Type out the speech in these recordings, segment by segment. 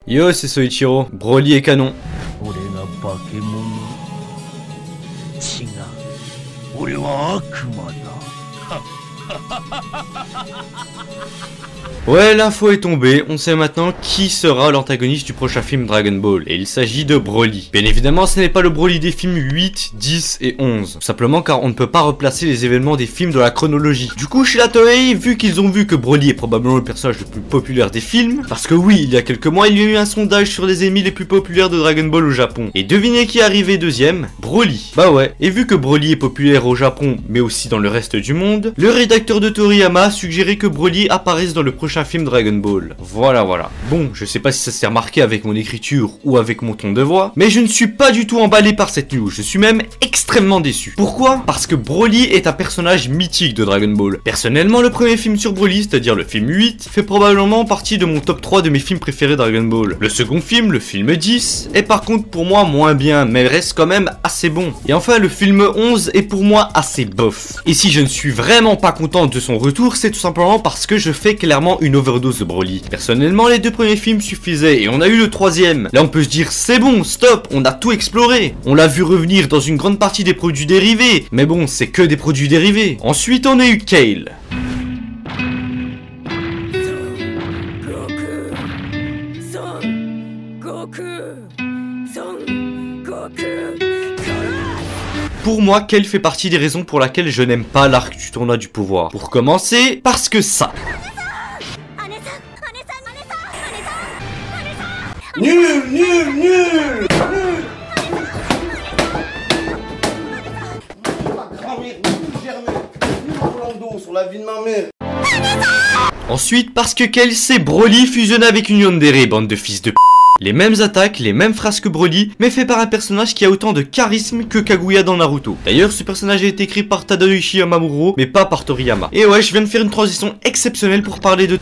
Yo, c'est Soichiro, Broly est canon. Ouais, l'info est tombée, on sait maintenant qui sera l'antagoniste du prochain film Dragon Ball, et il s'agit de Broly. Bien évidemment, ce n'est pas le Broly des films 8, 10 et 11, tout simplement car on ne peut pas replacer les événements des films dans la chronologie. Du coup, chez la Toei, vu qu'ils ont vu que Broly est probablement le personnage le plus populaire des films, parce que oui, il y a quelques mois, il y a eu un sondage sur les ennemis les plus populaires de Dragon Ball au Japon, et devinez qui est arrivé deuxième? Broly. Bah ouais, et vu que Broly est populaire au Japon, mais aussi dans le reste du monde, le rédacteur de Toriyama a suggéré que Broly apparaisse dans le prochain film Dragon Ball. Voilà. Bon, je sais pas si ça s'est remarqué avec mon écriture ou avec mon ton de voix, mais je ne suis pas du tout emballé par cette news, je suis même extrêmement déçu. Pourquoi? Parce que Broly est un personnage mythique de Dragon Ball. Personnellement, le premier film sur Broly, c'est-à-dire le film 8, fait probablement partie de mon top 3 de mes films préférés Dragon Ball. Le second film, le film 10, est par contre pour moi moins bien, mais reste quand même assez bon. Et enfin, le film 11 est pour moi assez bof. Et si je ne suis vraiment pas content de son retour, c'est tout simplement parce que je fais clairement une overdose de Broly. Personnellement, les deux premiers films suffisaient et on a eu le troisième. Là, on peut se dire c'est bon, stop, on a tout exploré. On l'a vu revenir dans une grande partie des produits dérivés, mais bon, c'est que des produits dérivés. Ensuite, on a eu Kale. Pour moi, Kale fait partie des raisons pour lesquelles je n'aime pas l'arc du tournoi du pouvoir. Pour commencer, parce que ça. Nul. Ensuite, parce que Kale c'est Broly fusionné avec une yandere, bande de fils de p***. Les mêmes attaques, les mêmes phrases que Broly, mais fait par un personnage qui a autant de charisme que Kaguya dans Naruto. D'ailleurs, ce personnage a été écrit par Tadayoshi Yamamuro, mais pas par Toriyama. Et ouais, je viens de faire une transition exceptionnelle pour parler de...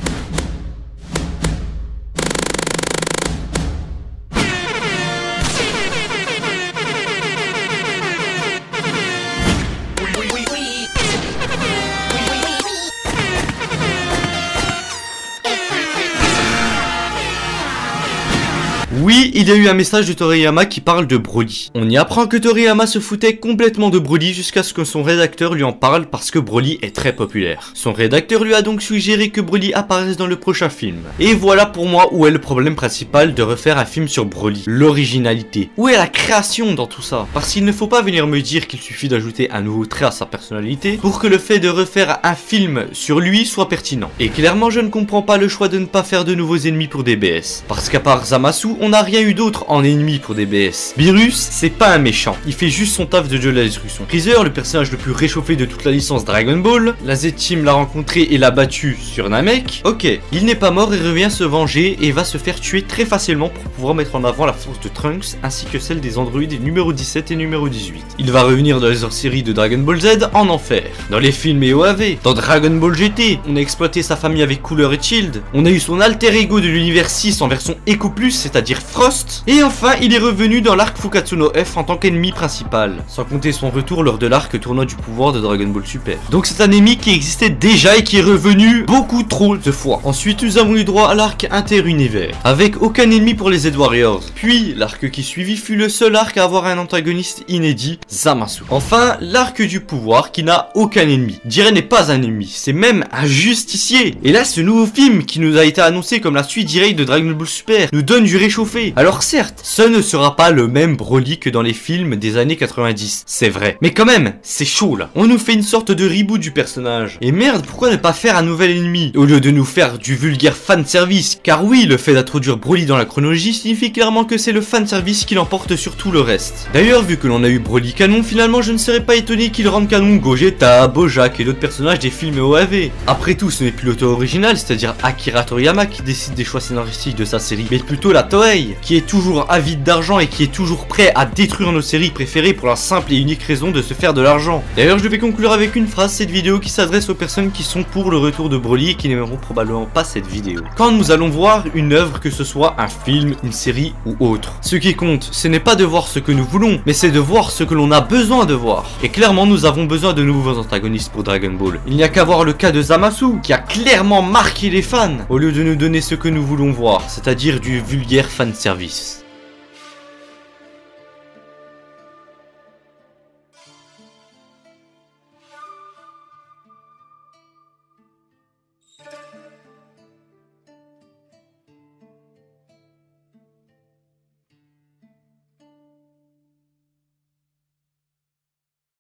Oui, il y a eu un message de Toriyama qui parle de Broly. On y apprend que Toriyama se foutait complètement de Broly jusqu'à ce que son rédacteur lui en parle parce que Broly est très populaire. Son rédacteur lui a donc suggéré que Broly apparaisse dans le prochain film. Et voilà pour moi où est le problème principal de refaire un film sur Broly. L'originalité. Où est la création dans tout ça? Parce qu'il ne faut pas venir me dire qu'il suffit d'ajouter un nouveau trait à sa personnalité pour que le fait de refaire un film sur lui soit pertinent. Et clairement, je ne comprends pas le choix de ne pas faire de nouveaux ennemis pour DBS. Parce qu'à part Zamasu, on n'a rien eu d'autre en ennemi pour DBS. Beerus, c'est pas un méchant, il fait juste son taf de dieu de la destruction. Freezer, le personnage le plus réchauffé de toute la licence Dragon Ball, la Z-Team l'a rencontré et l'a battu sur Namek. Ok, il n'est pas mort et revient se venger et va se faire tuer très facilement pour pouvoir mettre en avant la force de Trunks ainsi que celle des androïdes numéro 17 et numéro 18. Il va revenir dans les hors-séries de Dragon Ball Z en enfer, dans les films et OAV, dans Dragon Ball GT, on a exploité sa famille avec Cooler et Shield, on a eu son alter ego de l'univers 6 en version Eco+, c'est-à-dire Frost, et enfin il est revenu dans l'arc Fukatsu no F en tant qu'ennemi principal, sans compter son retour lors de l'arc tournoi du pouvoir de Dragon Ball Super. Donc c'est un ennemi qui existait déjà et qui est revenu beaucoup trop de fois. Ensuite nous avons eu droit à l'arc inter-univers, avec aucun ennemi pour les Z-Warriors. Puis l'arc qui suivit fut le seul arc à avoir un antagoniste inédit, Zamasu. Enfin l'arc du pouvoir qui n'a aucun ennemi. Jiren n'est pas un ennemi, c'est même un justicier. Et là ce nouveau film qui nous a été annoncé comme la suite directe de Dragon Ball Super nous donne du réchauffé. Alors certes, ce ne sera pas le même Broly que dans les films des années 90, c'est vrai. Mais quand même, c'est chaud là. On nous fait une sorte de reboot du personnage. Et merde, pourquoi ne pas faire un nouvel ennemi au lieu de nous faire du vulgaire fanservice? Car oui, le fait d'introduire Broly dans la chronologie signifie clairement que c'est le fanservice qui l'emporte sur tout le reste. D'ailleurs, vu que l'on a eu Broly canon, finalement je ne serais pas étonné qu'il rende canon Gogeta, Bojack et d'autres personnages des films OAV. Après tout, ce n'est plus l'auteur original, c'est-à-dire Akira Toriyama qui décide des choix scénaristiques de sa série, mais plutôt la Toei. pareil, qui est toujours avide d'argent et qui est toujours prêt à détruire nos séries préférées pour la simple et unique raison de se faire de l'argent. D'ailleurs, je vais conclure avec une phrase, cette vidéo qui s'adresse aux personnes qui sont pour le retour de Broly et qui n'aimeront probablement pas cette vidéo. Quand nous allons voir une œuvre, que ce soit un film, une série ou autre, ce qui compte, ce n'est pas de voir ce que nous voulons, mais c'est de voir ce que l'on a besoin de voir. Et clairement, nous avons besoin de nouveaux antagonistes pour Dragon Ball. Il n'y a qu'à voir le cas de Zamasu, qui a clairement marqué les fans, au lieu de nous donner ce que nous voulons voir, c'est-à-dire du vulgaire fanservice.